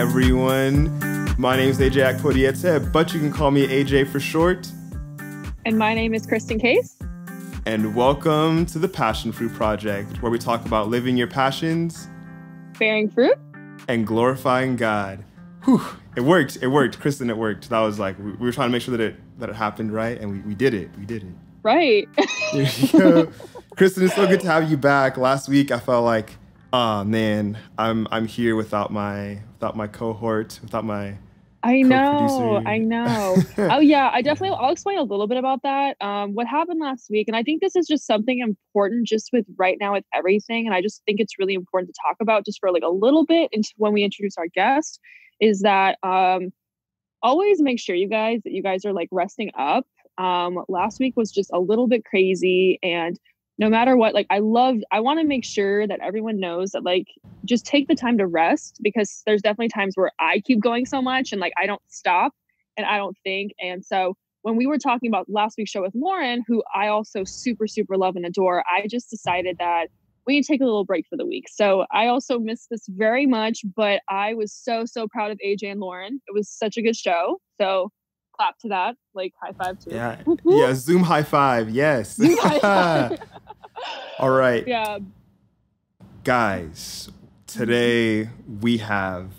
everyone. My name is AJ Akpodiete, but you can call me AJ for short. And my name is Kristen Case. And welcome to the PassionFruit Project, where we talk about living your passions, bearing fruit, and glorifying God. Whew, it worked. It worked. Kristen, it worked. That was like, we were trying to make sure that it happened, right? And we did it. We did it. Right. There you go. Kristen, it's so good to have you back. Last week, I felt like, oh man, I'm here without my cohort, without my I co-producer. know. Oh yeah, I'll explain a little bit about that. What happened last week, and I think this is just something important just with right now with everything. And I just think it's really important to talk about just for like a little bit when we introduce our guest, is that always make sure that you guys are like resting up. Last week was just a little bit crazy, and no matter what, like I want to make sure that everyone knows that like just take the time to rest, because there's definitely times where I keep going so much and like I don't stop and I don't think. And so when we were talking about last week's show with Lauren, who I also super, super love and adore, I just decided that we need to take a little break for the week. So I also missed this very much, but I was so, so proud of AJ and Lauren. It was such a good show. So clap to that, like high five too. Yeah, yeah, Zoom high five, yes. Zoom high five. All right. Yeah. Guys, today we have,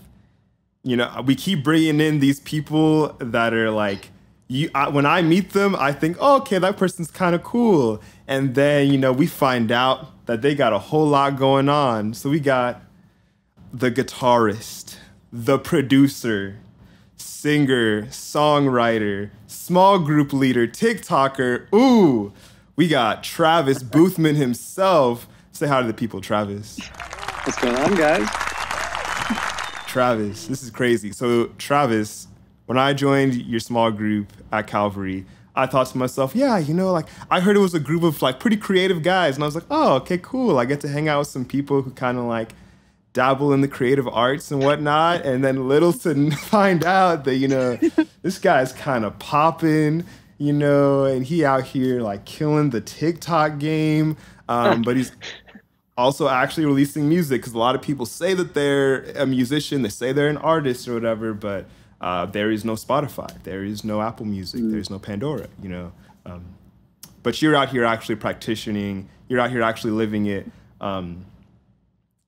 we keep bringing in these people that are like, when I meet them, I think, oh, okay, that person's kind of cool. And then, we find out that they got a whole lot going on. So we got the guitarist, the producer, singer, songwriter, small group leader, TikToker. Ooh, we got Travis Boothman himself. Say hi to the people, Travis. What's going on, guys? Travis, this is crazy. So Travis, when I joined your small group at Calvary, I thought to myself, yeah, I heard it was a group of like pretty creative guys. And I was like, oh, okay, cool. I get to hang out with some people who kind of like dabble in the creative arts and whatnot. And then little to find out that, this guy's kind of popping, and he out here like killing the TikTok game. But he's also actually releasing music, because a lot of people say that they're a musician, they say they're an artist or whatever, but there is no Spotify, there is no Apple Music, there's no Pandora, But you're out here actually practicing, you're out here actually living it.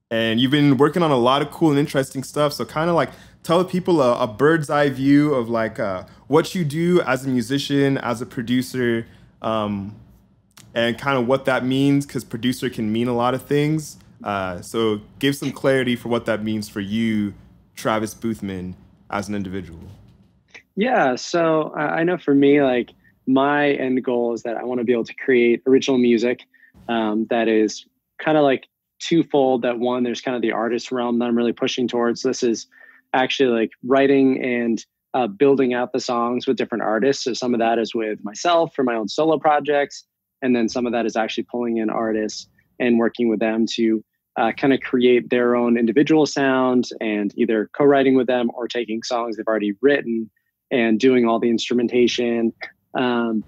And you've been working on a lot of cool and interesting stuff. So kind of like tell people a bird's eye view of like what you do as a musician, as a producer, and kind of what that means, because producer can mean a lot of things. So give some clarity for what that means for you, Travis Boothman, as an individual. Yeah, so I know for me, like my end goal is that I want to be able to create original music that is kind of like twofold. That one, there's kind of the artist realm that I'm really pushing towards. This is actually like writing and building out the songs with different artists. So some of that is with myself for my own solo projects. And then some of that is actually pulling in artists and working with them to kind of create their own individual sound, and either co-writing with them or taking songs they've already written and doing all the instrumentation and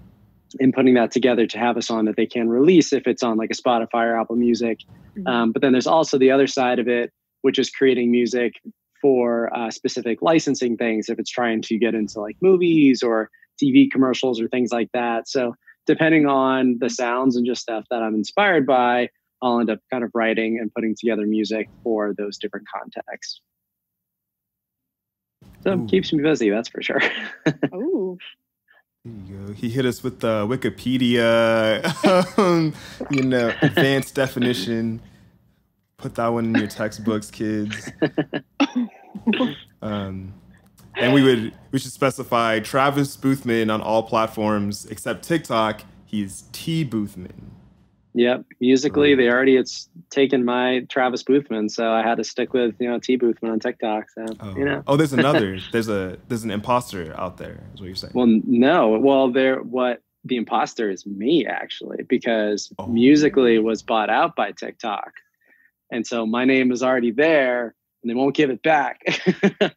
putting that together to have a song that they can release if it's on like a Spotify or Apple Music. But then there's also the other side of it, which is creating music for specific licensing things, if it's trying to get into like movies or TV commercials or things like that. So depending on the sounds and just stuff that I'm inspired by, I'll end up kind of writing and putting together music for those different contexts. So it keeps me busy, that's for sure. Ooh. There you go. He hit us with the Wikipedia, advanced definition. Put that one in your textbooks, kids. And we should specify Travis Boothman on all platforms except TikTok. He's T Boothman. Yep. Musically, it's taken my Travis Boothman, so I had to stick with T Boothman on TikTok. So Oh, there's another. There's an Imposter out there, is what you're saying. Well, no. Well, the Imposter is me, actually, because Musically was bought out by TikTok, and so my name is already there, and they won't give it back.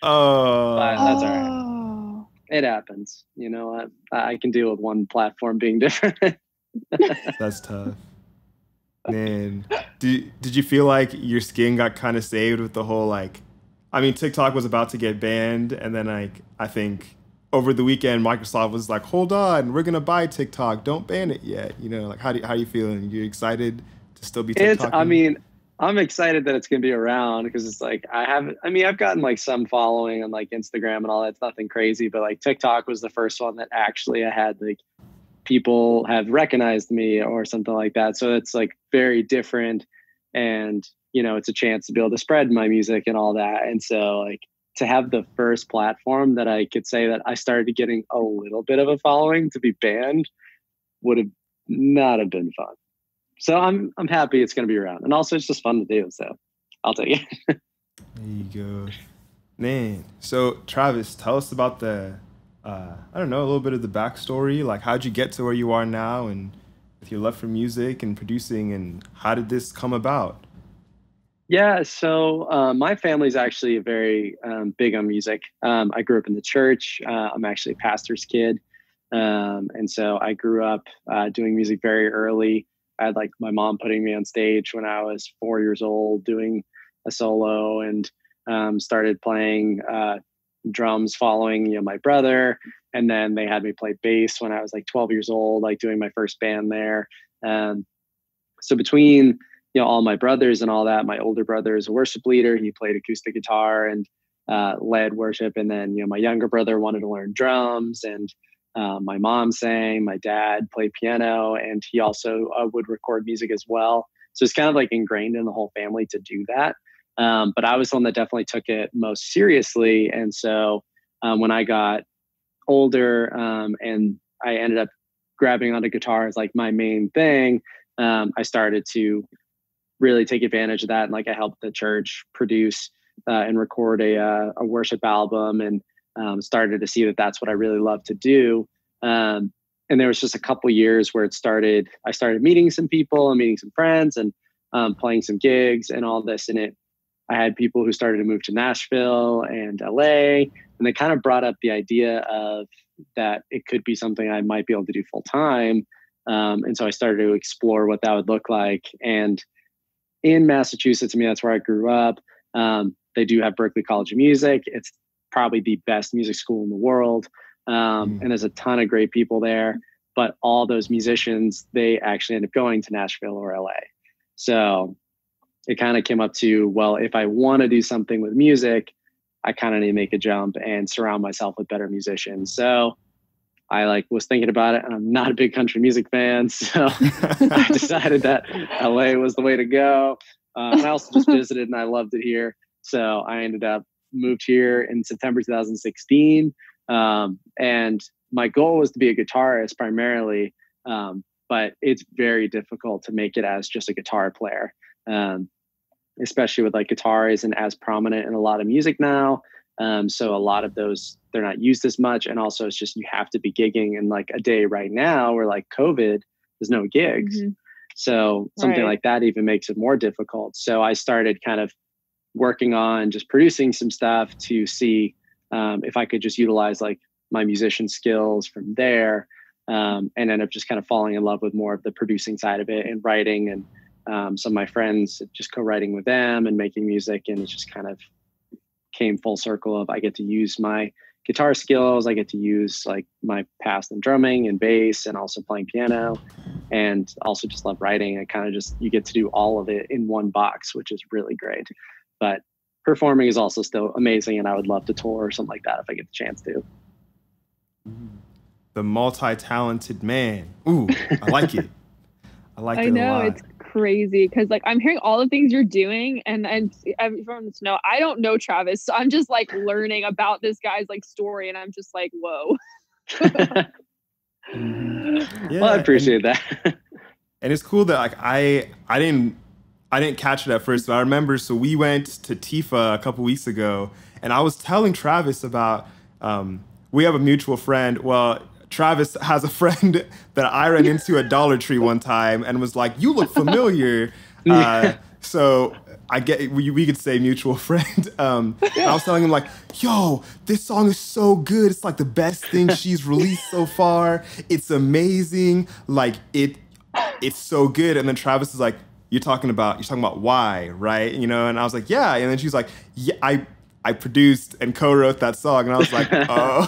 Oh, but that's all right. It happens. I can deal with one platform being different. That's tough. Man, did you feel like your skin got kind of saved with the whole like I mean, TikTok was about to get banned, and then like I think over the weekend, Microsoft was like, "Hold on, we're gonna buy TikTok. Don't ban it yet." You know, like how you feeling? You excited to still be TikTok? I mean, I'm excited that it's gonna be around because it's like I've gotten like some following on like Instagram and all that. It's nothing crazy, but like TikTok was the first one that actually I had like people have recognized me or something like that. So it's like very different, and you know, it's a chance to be able to spread my music and all that. And so like to have the first platform that I could say that I started getting a little bit of a following to be banned would have not have been fun. So I'm happy it's going to be around, and also it's just fun to do. So I'll take it. There you go, man. So Travis, tell us about the I don't know, a little bit of the backstory. Like, how'd you get to where you are now, and with your love for music and producing, and how did this come about? Yeah, so my family's actually very big on music. I grew up in the church. I'm actually a pastor's kid. And so I grew up doing music very early. I had like my mom putting me on stage when I was 4 years old, doing a solo, and started playing drums following, you know, my brother. And then they had me play bass when I was like 12 years old, like doing my first band there. So between, you know, all my brothers and all that, my older brother is a worship leader. He played acoustic guitar and led worship. And then, you know, my younger brother wanted to learn drums, and my mom sang, my dad played piano, and he also would record music as well. So it's kind of like ingrained in the whole family to do that. But I was the one that definitely took it most seriously. And so when I got older and I ended up grabbing onto guitar as like my main thing, I started to really take advantage of that. And like I helped the church produce and record a worship album, and started to see that that's what I really love to do. And there was just a couple years where I started meeting some people and meeting some friends and playing some gigs and all this. And I had people who started to move to Nashville and LA, and they kind of brought up the idea of that it could be something I might be able to do full time. And so I started to explore what that would look like. And in Massachusetts, I mean, that's where I grew up. They do have Berklee College of Music. It's probably the best music school in the world. And there's a ton of great people there, but all those musicians, they actually end up going to Nashville or LA. So it kind of came up to, well, if I want to do something with music, I kind of need to make a jump and surround myself with better musicians. So I was thinking about it, and I'm not a big country music fan. So I decided that LA was the way to go. And I also just visited, and I loved it here. So I ended up moved here in September 2016. And my goal was to be a guitarist primarily. But it's very difficult to make it as just a guitar player. Especially with like guitar isn't as prominent in a lot of music now. So a lot of those, they're not used as much. And also it's just, you have to be gigging in like a day right now where like COVID, there's no gigs. Mm-hmm. So something like that even makes it more difficult. So I started kind of working on just producing some stuff to see if I could just utilize like my musician skills from there, and end up just kind of falling in love with more of the producing side of it and writing, and some of my friends just co-writing with them and making music. And it just kind of came full circle of I get to use my guitar skills. I get to use like my past in drumming and bass and also playing piano, and also just love writing. And kind of just, you get to do all of it in one box, which is really great. But performing is also still amazing. And I would love to tour or something like that if I get the chance to. The multi-talented man. Ooh, I like it. I like it a lot. I know, it's crazy because like I'm hearing all the things you're doing, and everyone to know I don't know Travis, so I'm just like learning about this guy's like story, and I'm just like, whoa. Yeah, well, I appreciate that. And it's cool that like I didn't catch it at first, but I remember, so we went to Tifa a couple weeks ago, and I was telling Travis about we have a mutual friend. Well, Travis has a friend that I ran into at Dollar Tree one time and was like, "You look familiar." So I get we could say mutual friend. I was telling him like, "Yo, this song is so good. It's like the best thing she's released so far. It's amazing. Like it's so good." And then Travis is like, "You're talking about why, right?" You know? And I was like, "Yeah." And then she's like, "Yeah, I produced and co-wrote that song, and I was like, oh.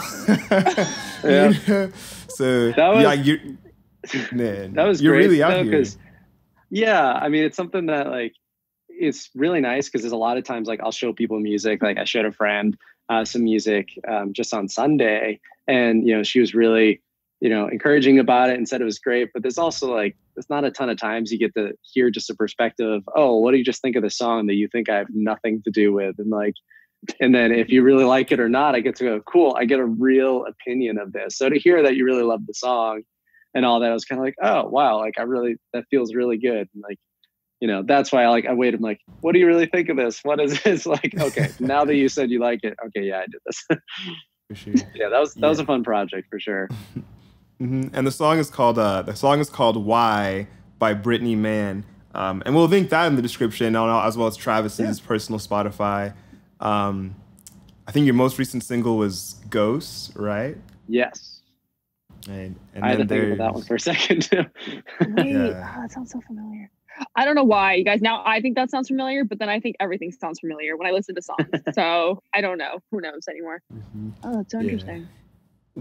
Yeah. You know? So That was, yeah, you man, that was you're great, really out though, here. yeah, I mean, it's something that like it's really nice because there's a lot of times like I'll show people music. Like I showed a friend some music just on Sunday, and she was really encouraging about it and said it was great. But there's also like there's not a ton of times you get to hear just a perspective of, oh, what do you just think of the song that you think I have nothing to do with, and then if you really like it or not, I get to go, cool, I get a real opinion of this. So to hear that you really love the song and all that, I was kind of like, oh wow, like that feels really good. And that's why I waited. I'm like, what do you really think of this? What is this? Like, okay, now that you said you like it, okay, yeah, I did this. For sure. Yeah, that was a fun project for sure. Mm-hmm. And the song is called "Why" by Brittany Mann, and we'll link that in the description, as well as Travis's personal Spotify. I think your most recent single was "Ghosts," right? Yes. And I had to think about that one for a second too. Wait, that sounds so familiar. I don't know why, you guys. Now I think that sounds familiar, but then I think everything sounds familiar when I listen to songs. So I don't know. Who knows anymore? Mm-hmm. Oh, that's so interesting.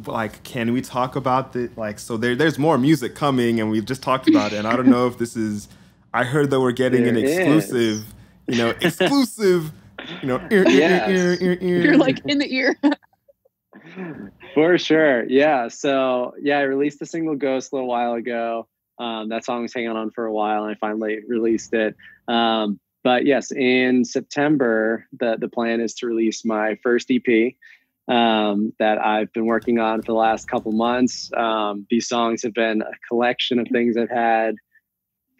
Like, can we talk about the so there's more music coming, and we've just talked about it. And I don't know if this is. I heard that we're getting an exclusive, exclusive, ear. You're like in the ear. For sure. Yeah. So yeah, I released the single "Ghost" a little while ago. That song was hanging on for a while, and I finally released it. But yes, in September, the plan is to release my first EP that I've been working on for the last couple months. These songs have been a collection of things I've had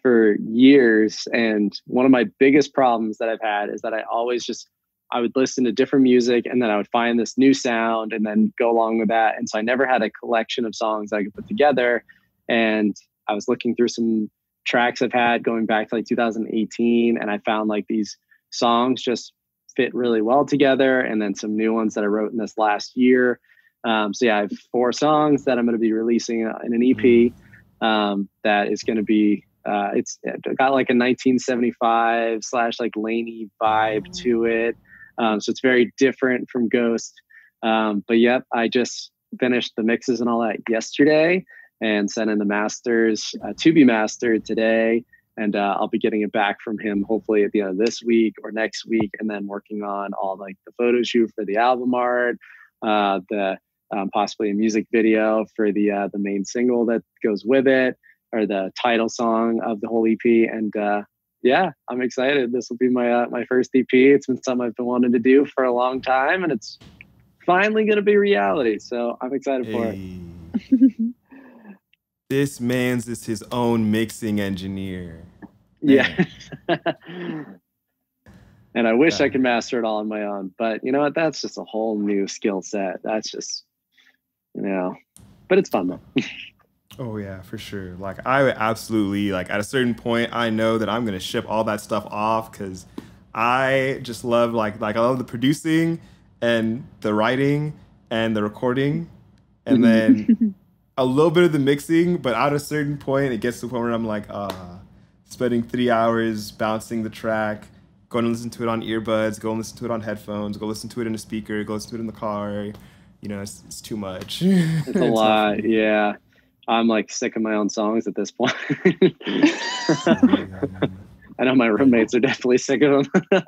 for years. And one of my biggest problems that I've had is that I would listen to different music, and then I would find this new sound and then go along with that. And so I never had a collection of songs I could put together. And I was looking through some tracks I've had going back to 2018, and I found these songs just fit really well together, and then some new ones that I wrote in this last year. So yeah, I have 4 songs that I'm going to be releasing in an EP that is going to be it's got a 1975 / Laney vibe to it. So it's very different from Ghost. But yep, I just finished the mixes and all that yesterday, and sent in the masters to be mastered today. And I'll be getting it back from him hopefully at the end of this week or next week, and then working on all the photo shoot for the album art, the possibly a music video for the main single that goes with it, or the title song of the whole EP. And yeah, I'm excited. This will be my first EP. It's been something I've been wanting to do for a long time, and it's finally going to be reality. So I'm excited for it. This man's is his own mixing engineer. Man. Yeah. And I wish I could master it all on my own, but you know what? That's just a whole new skill set. That's just, but it's fun though. Oh yeah, for sure. I would absolutely, at a certain point, I know that I'm going to ship all that stuff off, because I just love, I love the producing and the writing and the recording, and then a little bit of the mixing, but at a certain point, it gets to the point where I'm spending 3 hours bouncing the track, going to listen to it on earbuds, go and listen to it on headphones, go listen to it in a speaker, go listen to it in the car. It's too much. It's a lot, yeah. I'm sick of my own songs at this point. I know my roommates are definitely sick of them.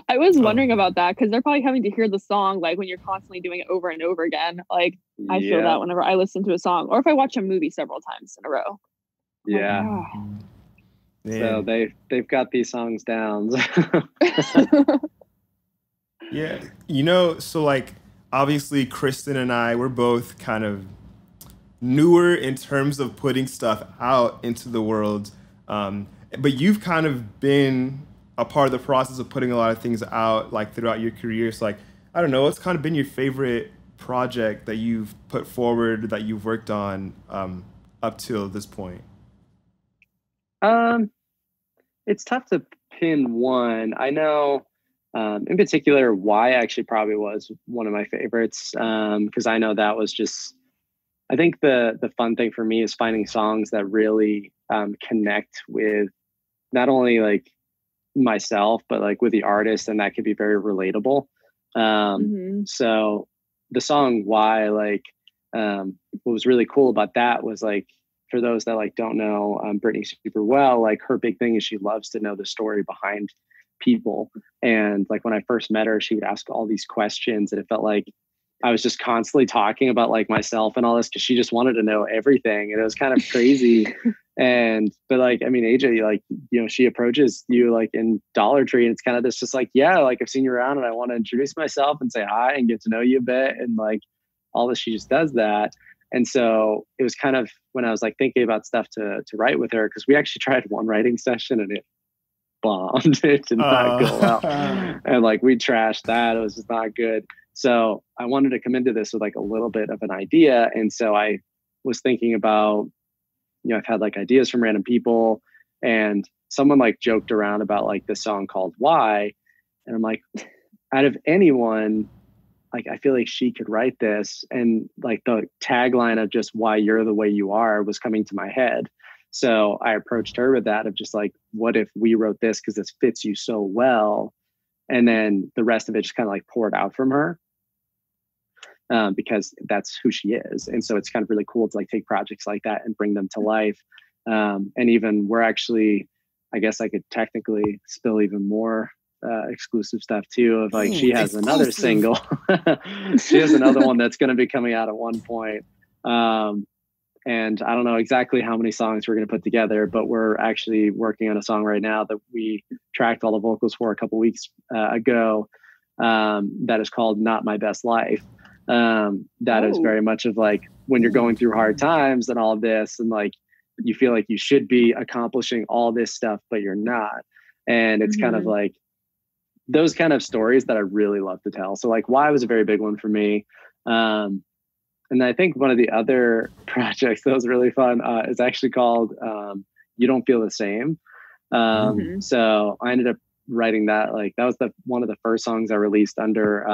I was wondering about that, because they're probably having to hear the song when you're constantly doing it over and over again. I feel that whenever I listen to a song, or if I watch a movie several times in a row. Yeah. So they've got these songs down. Yeah. So obviously Kristen and I, we're both kind of newer in terms of putting stuff out into the world. But you've kind of been a part of the process of putting a lot of things out throughout your career. So I don't know, what's kind of been your favorite project that you've put forward, that you've worked on up till this point? It's tough to pin one. I know in particular Why actually probably was one of my favorites, because I know that was just, I think the fun thing for me is finding songs that really connect with not only myself, but with the artist, and that could be very relatable. So the song Why, like, what was really cool about that was, like, for those that like don't know Brittany super well, like her big thing is she loves to know the story behind people. And like when I first met her, she would ask all these questions, and it felt like I was just constantly talking about like myself and all this because she just wanted to know everything, and it was kind of crazy. But like, I mean, AJ, like, you know, she approaches you like in Dollar Tree, and it's kind of this just like, yeah, like I've seen you around and I want to introduce myself and say hi and get to know you a bit, and like all this, she just does that. And so it was kind of when I was like thinking about stuff to write with her, because we actually tried one writing session and it bombed. It did not go well. And like we trashed that. It was just not good. So I wanted to come into this with like a little bit of an idea. And so I was thinking about, you know, I've had like ideas from random people, and someone like joked around about like this song called Why. And I'm like, out of anyone, like, I feel like she could write this. And like the tagline of just why you're the way you are was coming to my head. So I approached her with that of just like, what if we wrote this because this fits you so well? And then the rest of it just kind of like poured out from her. Because that's who she is. And so it's kind of really cool to like take projects like that and bring them to life. And even we're actually, I guess I could technically spill even more exclusive stuff too, of like, she has another single. She has another one that's going to be coming out at one point. And I don't know exactly how many songs we're going to put together, but we're actually working on a song right now that we tracked all the vocals for a couple weeks ago. That is called Not My Best Life. That is very much of like when you're going through hard times and all of this, and like you feel like you should be accomplishing all this stuff, but you're not. And it's kind of like those kind of stories that I really love to tell. So like Why was a very big one for me. And I think one of the other projects that was really fun is actually called You Don't Feel the Same. So I ended up writing that. Like that was one of the first songs I released under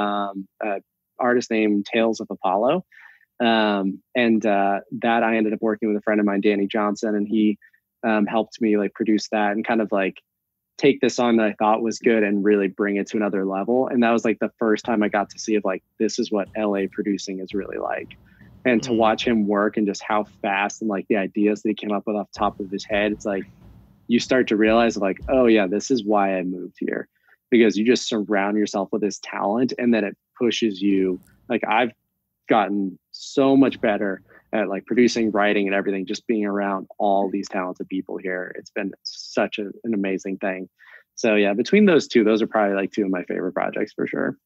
artist named Tales of Apollo. That I ended up working with a friend of mine, Danny Johnson, and he helped me like produce that and kind of like take this song that I thought was good and really bring it to another level. And that was like the first time I got to see of like, this is what LA producing is really like. And to watch him work and just how fast and like the ideas that he came up with off the top of his head, it's like, you start to realize like, oh yeah, this is why I moved here, because you just surround yourself with this talent and then it pushes you. Like I've gotten so much better at like producing, writing, and everything, just being around all these talented people here. It's been such an amazing thing. So yeah, between those two, those are probably like two of my favorite projects for sure.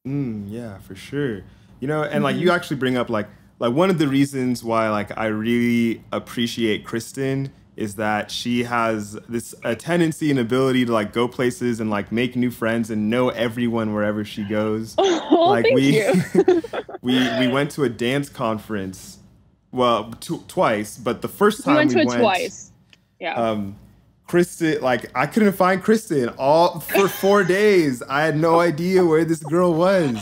Yeah, for sure. You know, and like you actually bring up like one of the reasons why like I really appreciate Kristen is that she has a tendency and ability to like go places and like make new friends and know everyone wherever she goes. Oh, like thank you. we went to a dance conference, well, twice, but the first time we went twice. Yeah. Kristen, like I couldn't find Kristen for 4 days. I had no idea where this girl was.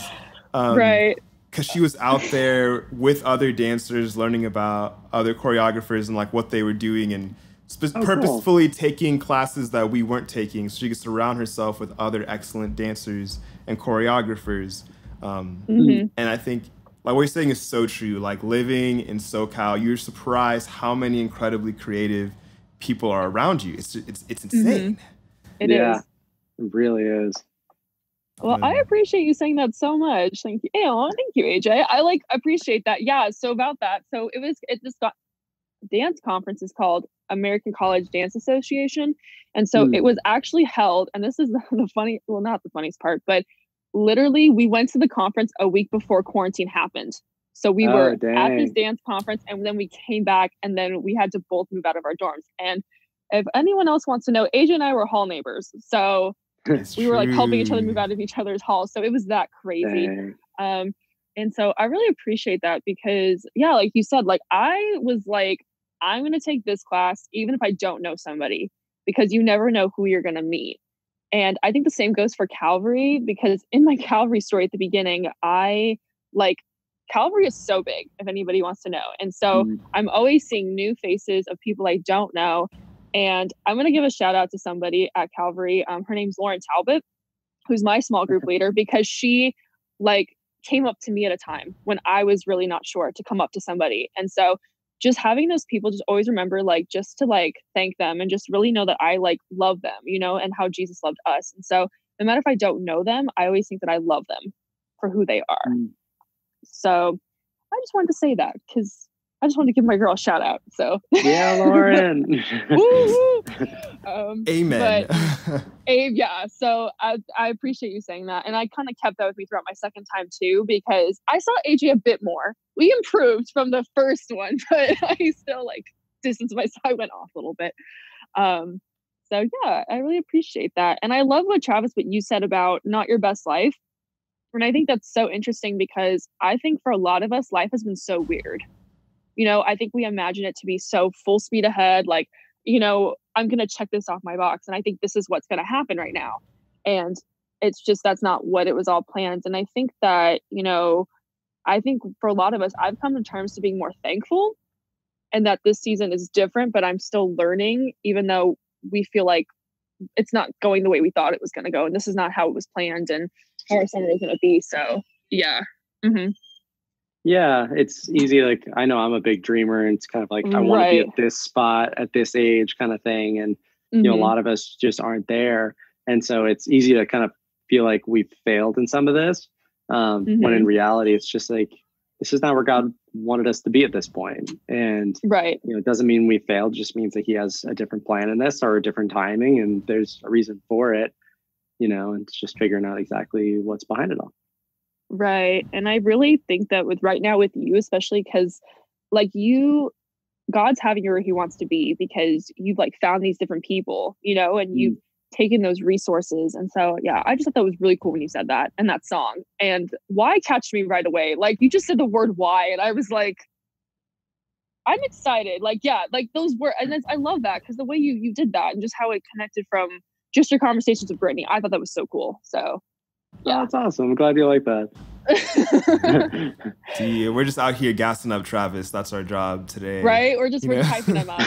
Right. Because she was out there with other dancers, learning about other choreographers and like what they were doing, and purposefully taking classes that we weren't taking, so she could surround herself with other excellent dancers and choreographers. And I think like what you're saying is so true. Like living in SoCal, you're surprised how many incredibly creative people are around you. It's insane. It is. It really is. Well, I appreciate you saying that so much. Thank you. Thank you, AJ. I like appreciate that. Yeah. So about that. So this dance conference is called American College Dance Association. And so it was actually held, and this is the funny, well, not the funniest part, but literally we went to the conference a week before quarantine happened. So we were at this dance conference, and then we came back, and then we had to both move out of our dorms. And if anyone else wants to know, AJ and I were hall neighbors. So we were like helping each other move out of each other's halls. So it was that crazy. And so I really appreciate that because, yeah, like you said, like I was like, I'm going to take this class, even if I don't know somebody, because you never know who you're going to meet. And I think the same goes for Calvary, because in my Calvary story at the beginning, Calvary is so big, if anybody wants to know. And so I'm always seeing new faces of people I don't know. And I'm going to give a shout out to somebody at Calvary. Her name's Lauren Talbot. who's my small group leader, because she like came up to me at a time when I was really not sure to come up to somebody. And so just having those people, just always remember like just to like thank them and just really know that I like love them, you know, and how Jesus loved us. And so no matter if I don't know them, I always think that I love them for who they are. So I just wanted to say that because I just wanted to give my girl a shout out. So yeah, Lauren. Woo-hoo! Amen. But, yeah. So I appreciate you saying that. And I kind of kept that with me throughout my second time too, because I saw AJ a bit more. We improved from the first one, but I still like distanced myself. I went off a little bit. So yeah, I really appreciate that. And I love what you said about not your best life. And I think that's so interesting because I think for a lot of us, life has been so weird. You know, I think we imagine it to be so full speed ahead, like, you know, I'm going to check this off my box. And I think this is what's going to happen right now. And it's just, that's not what it was all planned. And I think that, you know, I think for a lot of us, I've come to terms to being more thankful and that this season is different, but I'm still learning, even though we feel like it's not going the way we thought it was going to go. And this is not how it was planned and how our summer was going to be. So yeah. Mm-hmm. Yeah, it's easy. Like, I know I'm a big dreamer and it's kind of like, I want to be at this spot at this age kind of thing. And, you know, a lot of us just aren't there. And so it's easy to kind of feel like we've failed in some of this. When in reality, it's just like, this is not where God wanted us to be at this point. And, you know, it doesn't mean we failed. It just means that he has a different plan in this or a different timing. And there's a reason for it, you know, and it's just figuring out exactly what's behind it all. Right. And I really think that with right now with you, especially because like God's having you where he wants to be because you've like found these different people, you know, and you've taken those resources. And so, yeah, I just thought that was really cool when you said that and that song. And why catched me right away. Like you just said the word why. And I was like, I'm excited. Like, yeah, like those were, and I love that because the way you did that and just how it connected from just your conversations with Brittany, I thought that was so cool. So yeah, that's awesome. I'm glad you like that. See, we're just out here gassing up Travis. That's our job today, right? We're typing them up.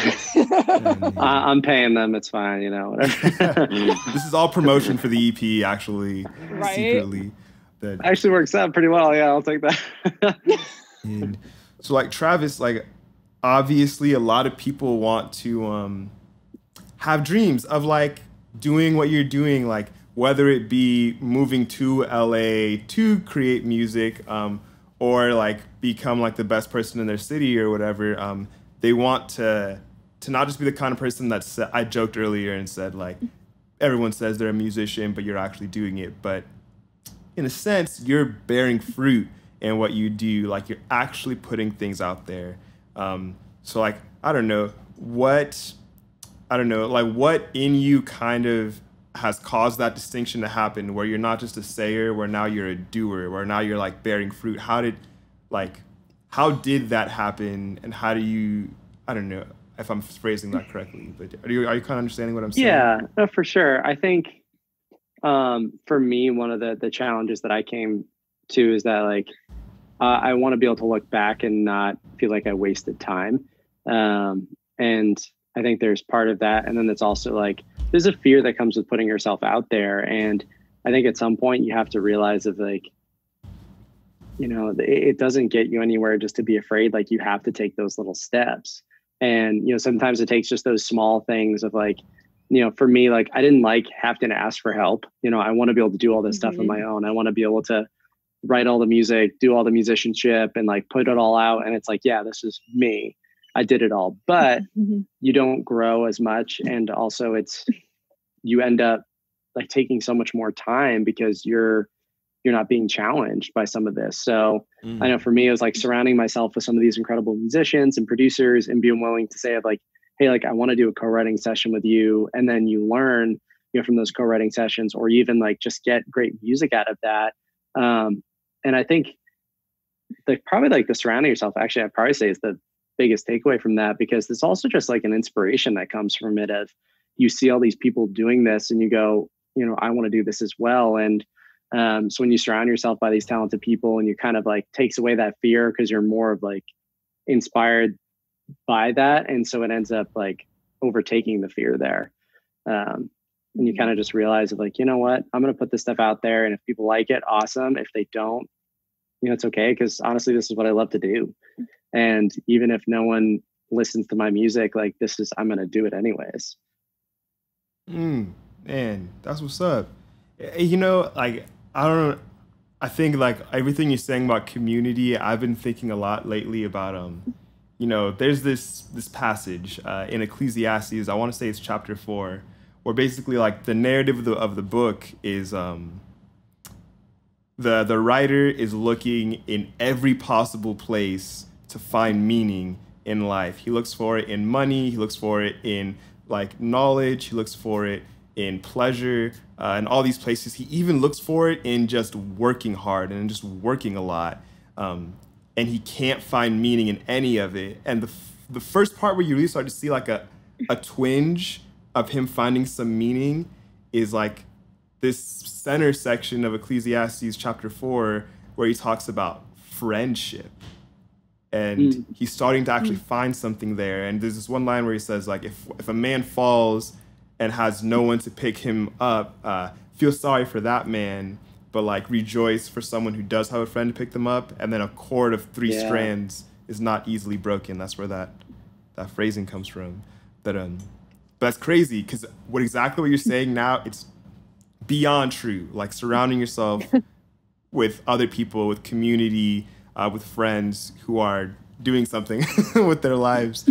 I'm paying them. It's fine, you know. Whatever. This is all promotion for the EP, actually, right? Secretly. That actually works out pretty well. Yeah, I'll take that. And so, like Travis, like obviously, a lot of people want to have dreams of like doing what you're doing, like. Whether it be moving to LA to create music or like become like the best person in their city or whatever, they want to not just be the kind of person that's, I joked earlier and said like, everyone says they're a musician, but you're actually doing it. But in a sense, you're bearing fruit in what you do. Like you're actually putting things out there. So like, I don't know what in you kind of has caused that distinction to happen where you're not just a sayer, where now you're a doer, where now you're like bearing fruit. How did that happen? And how do you, I don't know if I'm phrasing that correctly, but are you kind of understanding what I'm saying? Yeah, no, for sure. I think for me, one of the challenges that I came to is that like, I want to be able to look back and not feel like I wasted time. And I think there's part of that. And then it's also like, there's a fear that comes with putting yourself out there. And I think at some point you have to realize that like, you know, it doesn't get you anywhere just to be afraid. Like you have to take those little steps. And, you know, sometimes it takes just those small things of like, you know, for me, like I didn't like having to ask for help. You know, I want to be able to do all this stuff on my own. I want to be able to write all the music, do all the musicianship and like put it all out. And it's like, yeah, this is me. I did it all, but you don't grow as much. And also you end up like taking so much more time because you're not being challenged by some of this. So I know for me, it was like surrounding myself with some of these incredible musicians and producers and being willing to say like, hey, like I want to do a co-writing session with you. And then you learn, you know, from those co-writing sessions or even like just get great music out of that. And I think probably like the surrounding yourself, actually, I'd probably say is the biggest takeaway from that, because there's also just like an inspiration that comes from it of you see all these people doing this and you go, you know, I want to do this as well. And so when you surround yourself by these talented people and you kind of like takes away that fear because you're more of like inspired by that. And so it ends up like overtaking the fear there. And you kind of just realize of like, you know what, I'm going to put this stuff out there. And if people like it, awesome. If they don't, it's okay. Because honestly, this is what I love to do. And even if no one listens to my music, like I'm going to do it anyways. Man, that's what's up. Like, I don't know. I think like everything you're saying about community, I've been thinking a lot lately about, there's this passage in Ecclesiastes, I want to say it's chapter 4, where basically like the narrative of the book is the writer is looking in every possible place to find meaning in life. He looks for it in money. He looks for it in like knowledge. He looks for it in pleasure, and all these places. He even looks for it in just working hard and just working a lot. And he can't find meaning in any of it. And the first part where you really start to see like a twinge of him finding some meaning is like this center section of Ecclesiastes chapter 4, where he talks about friendship. And he's starting to actually find something there. And there's this one line where he says, like, if a man falls and has no one to pick him up, feel sorry for that man, but like rejoice for someone who does have a friend to pick them up. And then a cord of 3 strands is not easily broken. That's where that phrasing comes from. But that's crazy, because exactly what you're saying now, it's beyond true. Like surrounding yourself with other people, with community, with friends who are doing something with their lives.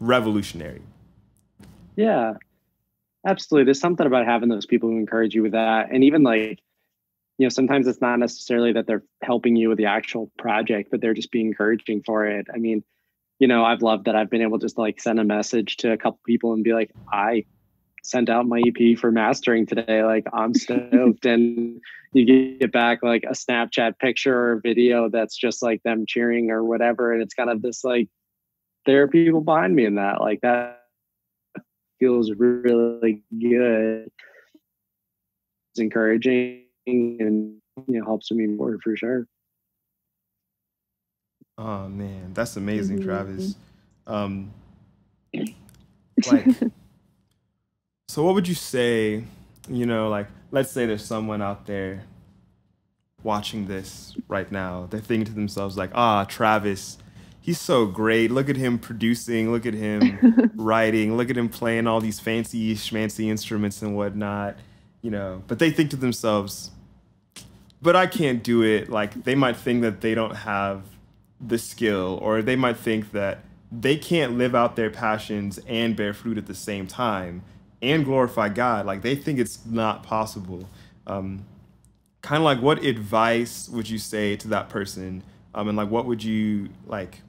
Revolutionary. Yeah, absolutely. There's something about having those people who encourage you with that. And even like, sometimes it's not necessarily that they're helping you with the actual project, but they're just being encouraging for it. I mean, I've loved that I've been able to just like send a message to a couple people and be like, I sent out my EP for mastering today. Like, I'm stoked. And you get back like a Snapchat picture or video that's just like them cheering or whatever. And it's kind of this like, there are people behind me in that. Like, that feels really good. It's encouraging and helps me more for sure. Oh man, that's amazing, Travis. Like, so what would you say, like, let's say there's someone out there watching this right now. They're thinking to themselves like, Travis, he's so great. Look at him producing. Look at him writing. Look at him playing all these fancy schmancy instruments and whatnot, But they think to themselves, but I can't do it. Like, they might think that they don't have the skill, or they might think that they can't live out their passions and bear fruit at the same time and glorify God. Like, they think it's not possible. Kind of like, what advice would you say to that person? And like, what would you like?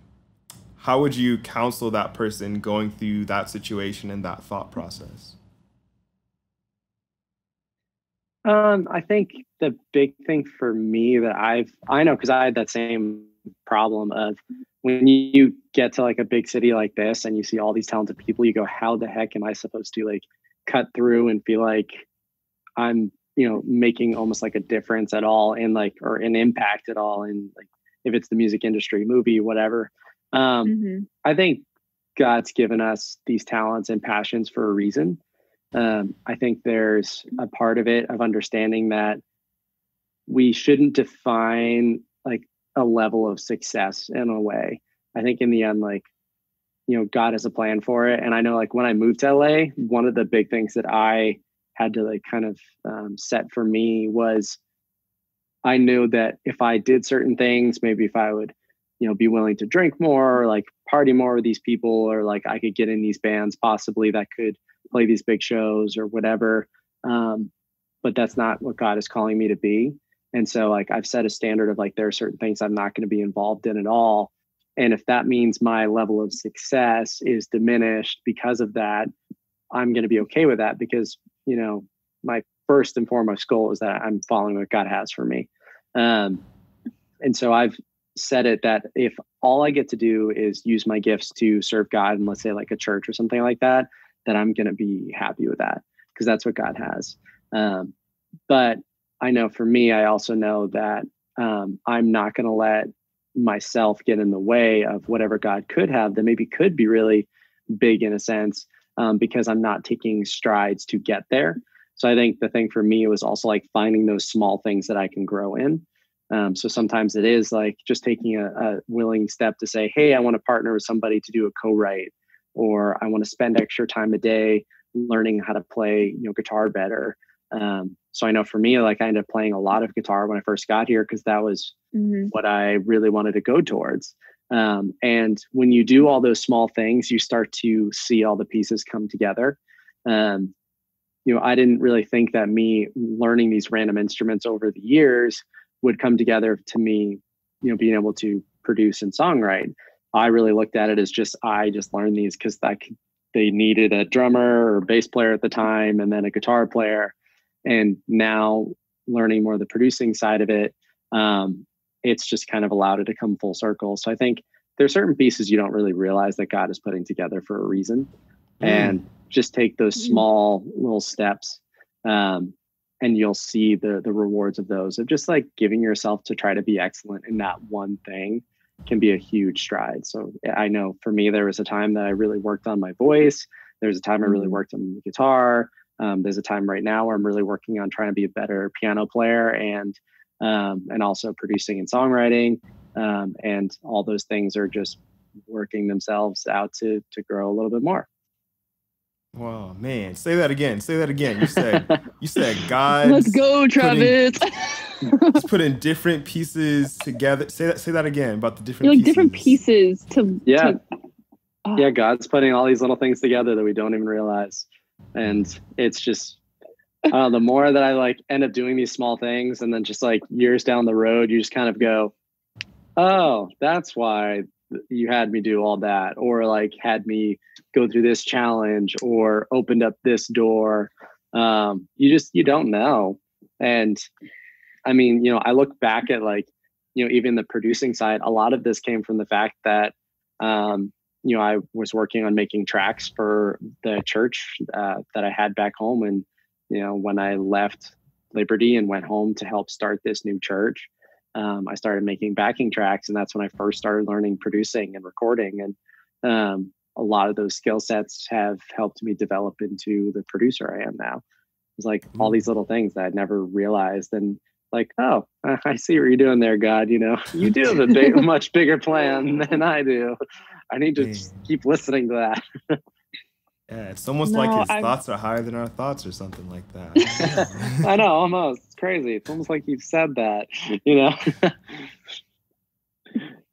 How would you counsel that person going through that situation and that thought process? I think the big thing for me that I know, because I had that same problem of when you get to like a big city like this and you see all these talented people, you go, how the heck am I supposed to like cut through and feel like I'm, making almost like a difference at all in like, or an impact at all in like, if it's the music industry, movie, whatever. I think God's given us these talents and passions for a reason. I think there's a part of it of understanding that we shouldn't define like a level of success in a way. I think in the end, like, God has a plan for it. And I know like when I moved to LA, one of the big things that I had to like kind of set for me was I knew that if I did certain things, maybe if I would, be willing to drink more or like party more with these people, or like I could get in these bands possibly that could play these big shows or whatever. But that's not what God is calling me to be. And so like I've set a standard of like, there are certain things I'm not going to be involved in at all. And if that means my level of success is diminished because of that, I'm going to be okay with that, because, my first and foremost goal is that I'm following what God has for me. And so I've said it that if all I get to do is use my gifts to serve God, and let's say like a church or something like that, then I'm going to be happy with that, because that's what God has. But I know for me, I also know that I'm not going to let myself get in the way of whatever God could have that maybe could be really big in a sense. because I'm not taking strides to get there. So I think the thing for me was also like finding those small things that I can grow in. So sometimes it is like just taking a willing step to say, hey, I want to partner with somebody to do a co-write, or I want to spend extra time a day learning how to play, guitar better. So I know for me, like I ended up playing a lot of guitar when I first got here because that was what I really wanted to go towards. And when you do all those small things, you start to see all the pieces come together. I didn't really think that me learning these random instruments over the years would come together to me, being able to produce and songwrite. I really looked at it as I just learned these because they needed a drummer or bass player at the time, and then a guitar player. And now learning more of the producing side of it, it's just kind of allowed it to come full circle. So I think there's certain pieces you don't really realize that God is putting together for a reason. And just take those small little steps, and you'll see the rewards of those, of just like giving yourself to try to be excellent in that one thing can be a huge stride. So I know for me, there was a time that I really worked on my voice. There was a time I really worked on the guitar. There's a time right now where I'm really working on trying to be a better piano player and also producing and songwriting. And all those things are just working themselves out to grow a little bit more. Wow, man. Say that again. You said God. Let's go, Travis. He's putting different pieces together. Say that again about the different pieces. Different pieces to yeah, God's putting all these little things together that we don't even realize. And it's just the more that I like end up doing these small things, and then just like years down the road, you just kind of go, oh, that's why you had me do all that, or like had me go through this challenge or opened up this door. You don't know. And I mean, I look back at like, even the producing side, a lot of this came from the fact that, I was working on making tracks for the church that I had back home. And, when I left Liberty and went home to help start this new church, I started making backing tracks, and that's when I first started learning producing and recording. And a lot of those skill sets have helped me develop into the producer I am now. It's like all these little things that I'd never realized, and like, oh, I see what you're doing there, God. You do have a much bigger plan than I do. I need to keep listening to that. Yeah, it's almost like his thoughts are higher than our thoughts or something like that. I know, almost. It's crazy. It's almost like you've said that,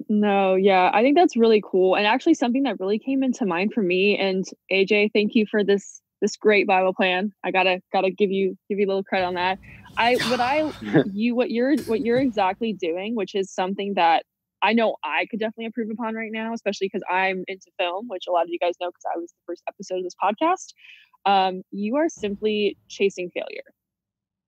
No, yeah, I think that's really cool. And actually something that really came into mind for me, and AJ, thank you for this great Bible plan. I gotta give you a little credit on that. What you're exactly doing, which is something that I know I could definitely improve upon right now, especially because I'm into film, which a lot of you guys know because I was the first episode of this podcast. You are simply chasing failure,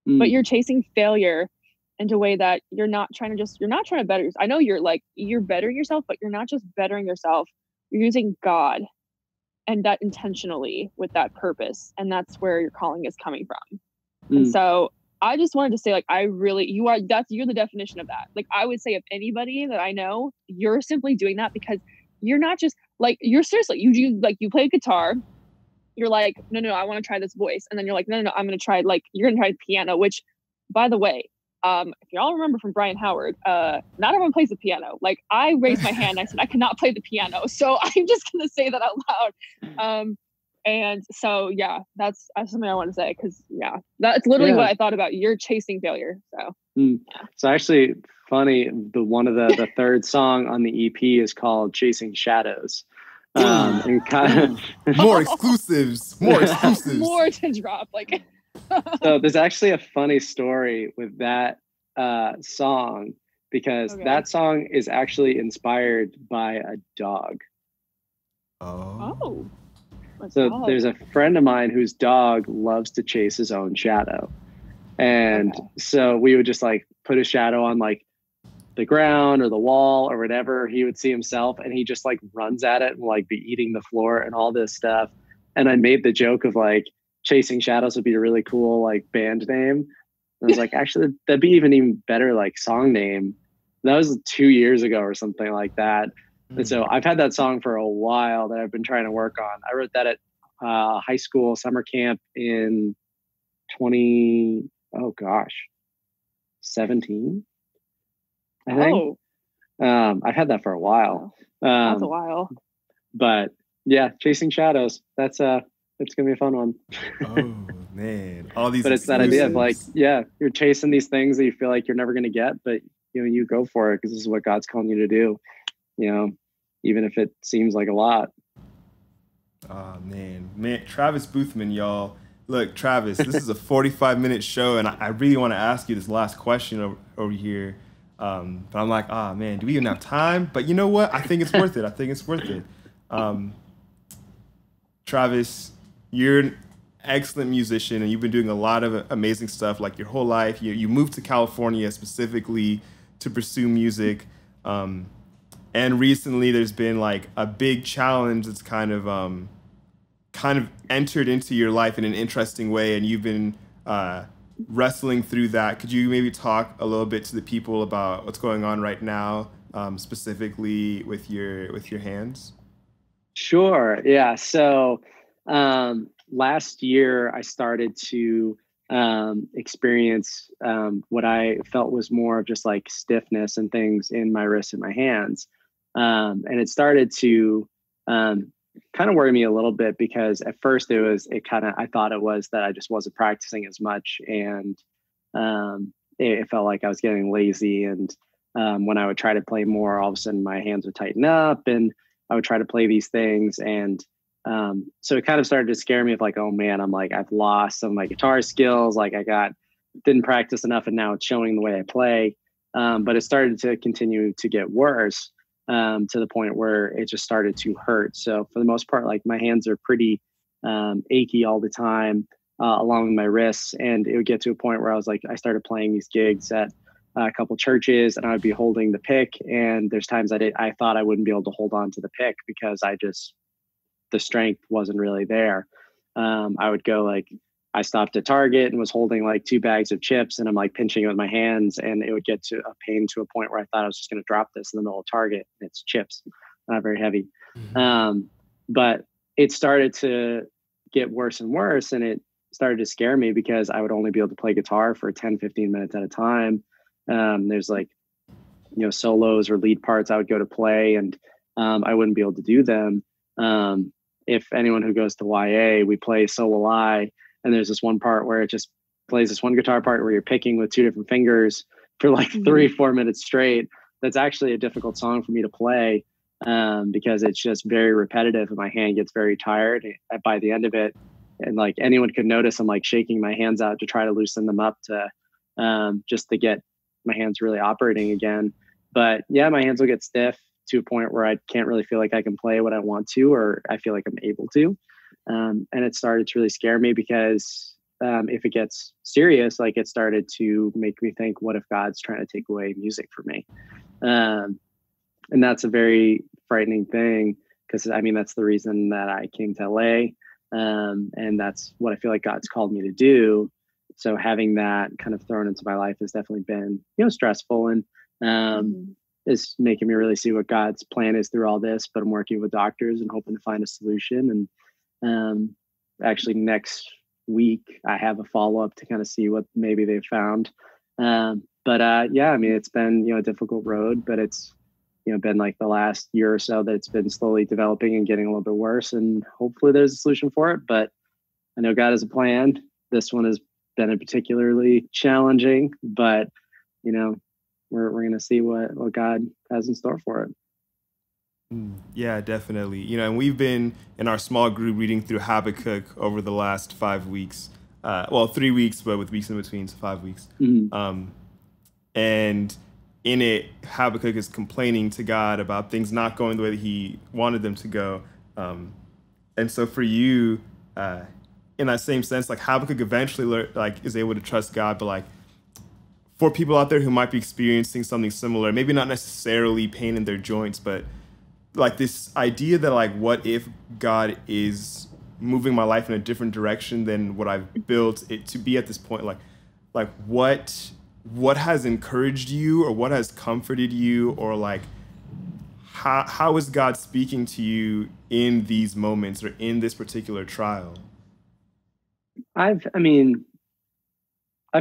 but you're chasing failure in a way that you're not trying to better yourself. I know you're bettering yourself, but you're not just bettering yourself. You're using God, and that intentionally with that purpose. And that's where your calling is coming from. And so I just wanted to say, like, you're the definition of that. Like, I would say, if anybody that I know, you're simply doing that because you're not just like, you're seriously, you play guitar. You're like, no, I want to try this voice. And then you're like, no, I'm going to try, you're going to try piano, which, by the way, if y'all remember from Brian Howard, not everyone plays the piano. Like, I raised my hand. I said, I cannot play the piano. So I'm just going to say that out loud. And so, yeah, that's something I want to say. Cause that's literally what I thought about. You're chasing failure. So, So actually funny. One of the third song on the EP is called Chasing Shadows. And kind of more exclusives, more to drop. So there's actually a funny story with that song, because that song is actually inspired by a dog. Oh. So there's a friend of mine whose dog loves to chase his own shadow. And so we would just put a shadow on the ground or the wall or whatever. He would see himself and he just runs at it and be eating the floor and all this stuff. And I made the joke of Chasing Shadows would be a really cool band name. And I was like, actually, that'd be even better song name. And that was 2 years ago or something like that. And so I've had that song for a while that I've been trying to work on. I wrote that at high school summer camp in 17, I think. I've had that for a while. That's a while. But yeah, Chasing Shadows. It's gonna be a fun one. Oh man, all these. But it's that idea of like, yeah, you're chasing these things that you feel like you're never gonna get, but you go for it because this is what God's calling you to do. Even if it seems like a lot. Oh man, Travis Boothman, y'all. Look, Travis, this is a 45-minute show, and I really want to ask you this last question over here. But I'm like, man, do we even have time? But you know what? I think it's worth it. Travis, you're an excellent musician, and you've been doing a lot of amazing stuff like your whole life. You moved to California specifically to pursue music. And recently there's been like a big challenge that's kind of entered into your life in an interesting way, and you've been wrestling through that. Could you maybe talk a little bit to the people about what's going on right now, specifically with your hands? Sure. Yeah. So last year I started to experience what I felt was more of just like stiffness and things in my wrists and my hands. And it started to kind of worry me a little bit because at first I thought it was that I just wasn't practicing as much, and it felt like I was getting lazy. And when I would try to play more, all of a sudden my hands would tighten up, and I would try to play these things. And so it kind of started to scare me of like, oh man, I've lost some of my guitar skills. Like didn't practice enough, and now it's showing the way I play. But it started to continue to get worse. To the point where it just started to hurt. So for the most part, like my hands are pretty achy all the time, along with my wrists. And it would get to a point where I started playing these gigs at a couple churches, and I would be holding the pick. And there's times I thought I wouldn't be able to hold on to the pick because the strength wasn't really there. I would go I stopped at Target and was holding like 2 bags of chips, and I'm like pinching it with my hands, and it would get to a pain to a point where I thought I was just going to drop this in the middle of Target. It's chips, not very heavy. Mm-hmm. But it started to get worse and worse, and it started to scare me because I would only be able to play guitar for 10, 15 minutes at a time. There's solos or lead parts I would go to play, and I wouldn't be able to do them. If anyone who goes to YA, we play So Will I. And there's this one part where it just plays this one guitar part where you're picking with 2 different fingers for like 3-4 minutes straight. That's actually a difficult song for me to play because it's just very repetitive, and my hand gets very tired by the end of it. And like anyone could notice, I'm like shaking my hands out to try to loosen them up to just to get my hands really operating again. But yeah, my hands will get stiff to a point where I can't really feel like I can play what I want to, or I feel like I'm able to. And it started to really scare me because if it gets serious, like it started to make me think, what if God's trying to take away music from me? And that's a very frightening thing because that's the reason that I came to LA. And that's what I feel like God's called me to do. So having that kind of thrown into my life has definitely been, stressful, and is making me really see what God's plan is through all this. But I'm working with doctors and hoping to find a solution. And actually next week I have a follow-up to kind of see what maybe they've found. It's been, a difficult road, but it's, been like the last year or so that it's been slowly developing and getting a little bit worse, and hopefully there's a solution for it. But I know God has a plan. This one has been particularly challenging, but we're going to see what God has in store for it. Yeah, definitely. And we've been in our small group reading through Habakkuk over the last 5 weeks. 3 weeks, but with weeks in between, so 5 weeks. Mm-hmm. And in it, Habakkuk is complaining to God about things not going the way that he wanted them to go. And so for you, in that same sense, like Habakkuk eventually is able to trust God, but for people out there who might be experiencing something similar, maybe not necessarily pain in their joints, but like this idea that what if God is moving my life in a different direction than what I've built it to be at this point, like what has encouraged you, or what has comforted you, or how is God speaking to you in these moments or in this particular trial? I've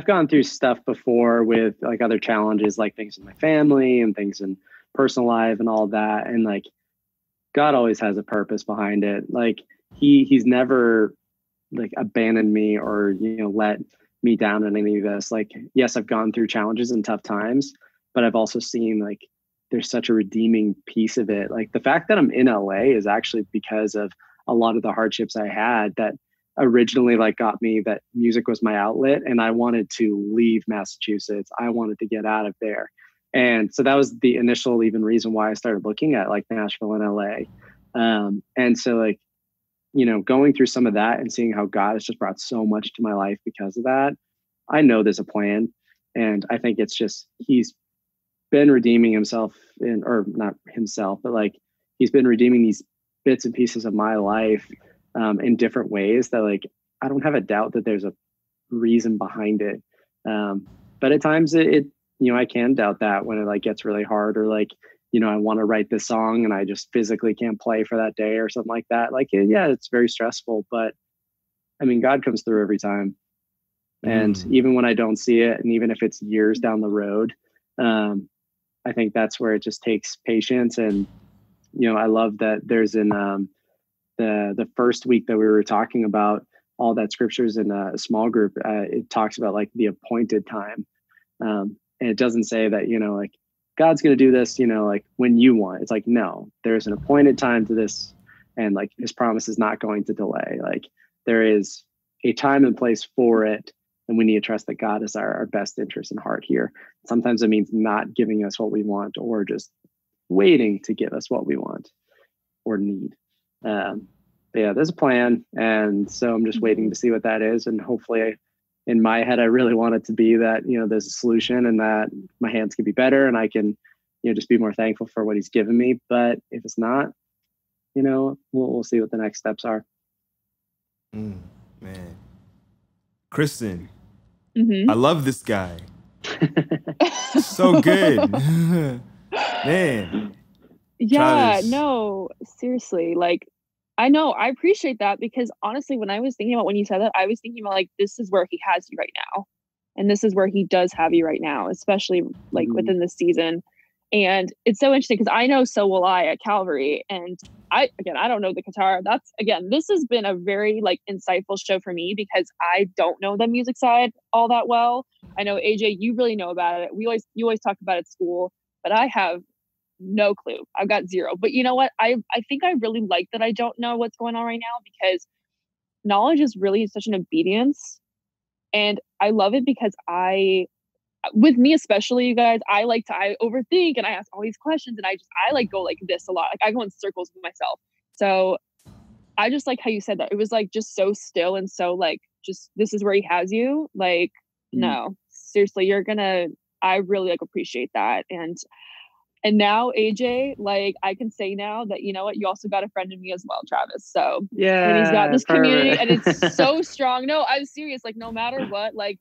gone through stuff before with like other challenges, like things in my family and things in personal life and all that. And like, God always has a purpose behind it. Like he's never like abandoned me or, let me down in any of this. Like, yes, I've gone through challenges and tough times, but I've also seen like there's such a redeeming piece of it. Like the fact that I'm in LA is actually because of a lot of the hardships I had that originally like got me that music was my outlet, and I wanted to leave Massachusetts. I wanted to get out of there. And so that was the initial even reason why I started looking at like Nashville and LA. And so like, going through some of that and seeing how God has just brought so much to my life because of that, I know there's a plan. And I think it's just, he's been redeeming himself or not himself, but like he's been redeeming these bits and pieces of my life in different ways that like, I don't have a doubt that there's a reason behind it. But at times it I can doubt that when it like gets really hard, or like, I want to write this song and I just physically can't play for that day or something like that. Like, yeah, it's very stressful, but I mean, God comes through every time. And even when I don't see it, and even if it's years down the road, I think that's where it just takes patience. And, I love that there's in the first week that we were talking about all that scriptures in a small group, it talks about like the appointed time. And it doesn't say that, like God's going to do this, like when you want. It's like, no, there's an appointed time to this. And like his promise is not going to delay. Like there is a time and place for it. And we need to trust that God is our best interest in heart here. Sometimes it means not giving us what we want, or just waiting to give us what we want or need. But yeah, there's a plan. And so I'm just waiting to see what that is. And hopefully in my head, I really want it to be that, there's a solution and that my hands can be better and I can, just be more thankful for what he's given me. But if it's not, we'll see what the next steps are. Man. Kristen, I love this guy. So good. Man. Yeah, Travis. no, seriously. Like, I know, I appreciate that, because honestly, when I was thinking about when you said that, I was thinking about like, this is where he has you right now. And this is where he does have you right now, especially like within this season. And it's so interesting because I know So Will I at Calvary. And I don't know the guitar. This has been a very like insightful show for me because I don't know the music side all that well. I know AJ, you really know about it. You always talk about it at school, but I have no clue. I've got zero. But you know what? I think I really like that I don't know what's going on right now, because knowledge is really such an obedience. And I love it because with me especially, you guys, I overthink and I ask all these questions, and I like go like this a lot. Like I go in circles with myself. So I just like how you said that. It was like just so still and so like, just this is where he has you. Like, no, seriously, I really like appreciate that. And now, AJ, like I can say now that, you know what, you also got a friend in me as well, Travis. So yeah, when he's got this community and it's so strong. No, I'm serious. Like no matter what, like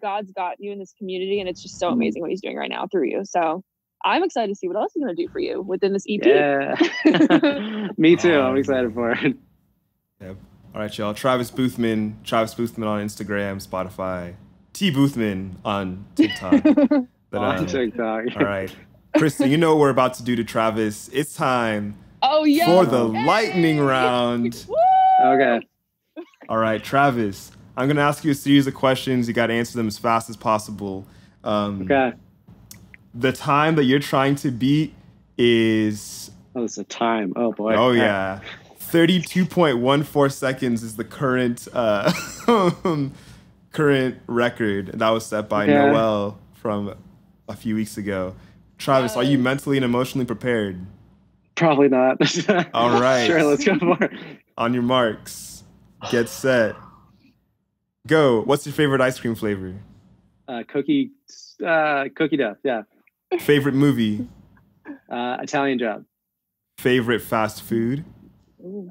God's got you in this community, and it's just so amazing what he's doing right now through you. So I'm excited to see what else he's going to do for you within this EP. Yeah, me too. I'm excited for it. Yep. All right, y'all. Travis Boothman on Instagram, Spotify, T Boothman on TikTok. On TikTok. All right. Kristen, you know what we're about to do to Travis. It's time yeah. for the lightning round. Okay. All right, Travis, I'm going to ask you a series of questions. You got to answer them as fast as possible. Okay. The time that you're trying to beat is... Oh, it's a time. Oh, boy. Oh, yeah. 32.14 seconds is the current current record. That was set by Noel from a few weeks ago. Travis, are you mentally and emotionally prepared? Probably not. All right. Sure, let's go for it. On your marks, get set, go. What's your favorite ice cream flavor? Cookie dough, yeah. Favorite movie? Italian Job. Favorite fast food?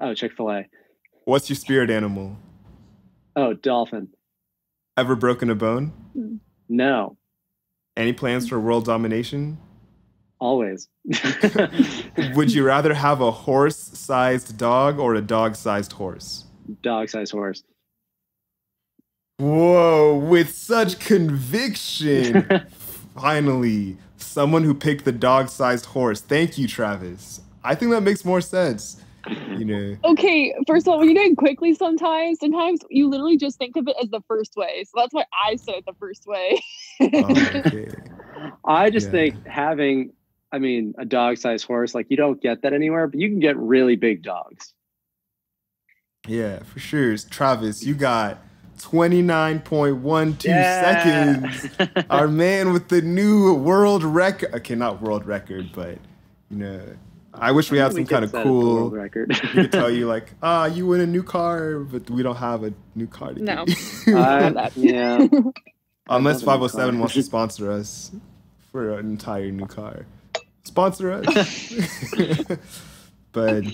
Oh, Chick-fil-A. What's your spirit animal? Oh, dolphin. Ever broken a bone? No. Any plans for world domination? Always. Would you rather have a horse-sized dog or a dog-sized horse? Dog-sized horse. Whoa, with such conviction. Finally, someone who picked the dog-sized horse. Thank you, Travis. I think that makes more sense. You know. Okay, first of all, when you do it quickly sometimes you literally just think of it as the first way. So that's why I said it the first way. Okay. I just think having, a dog-sized horse, like you don't get that anywhere, but you can get really big dogs. Yeah, for sure. Travis, you got 29.12 seconds. Our man with the new world record. Okay, not world record, but I wish we had some kind of cool record. We could tell you like, you win a new car, but we don't have a new car to No. Yeah. Unless 507 wants to sponsor us for an entire new car. Sponsor us. But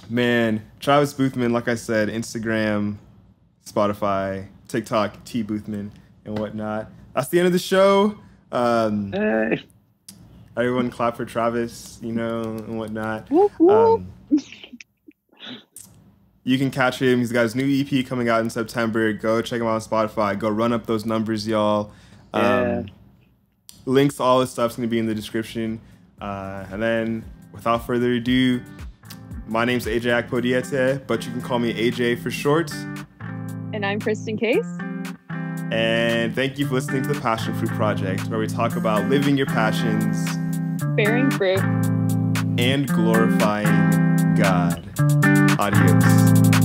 man, Travis Boothman, like I said, Instagram, Spotify, TikTok, T Boothman, and whatnot. That's the end of the show. Hey. Everyone clap for Travis, and whatnot. You can catch him. He's got his new EP coming out in September. Go check him out on Spotify. Go run up those numbers, y'all. Links to all this stuff's going to be in the description. And then, without further ado, my name's AJ Akpodiete, but you can call me AJ for short. And I'm Kristen Case. And thank you for listening to the PassionFruit Project, where we talk about living your passions, bearing fruit, and glorifying God. Adios.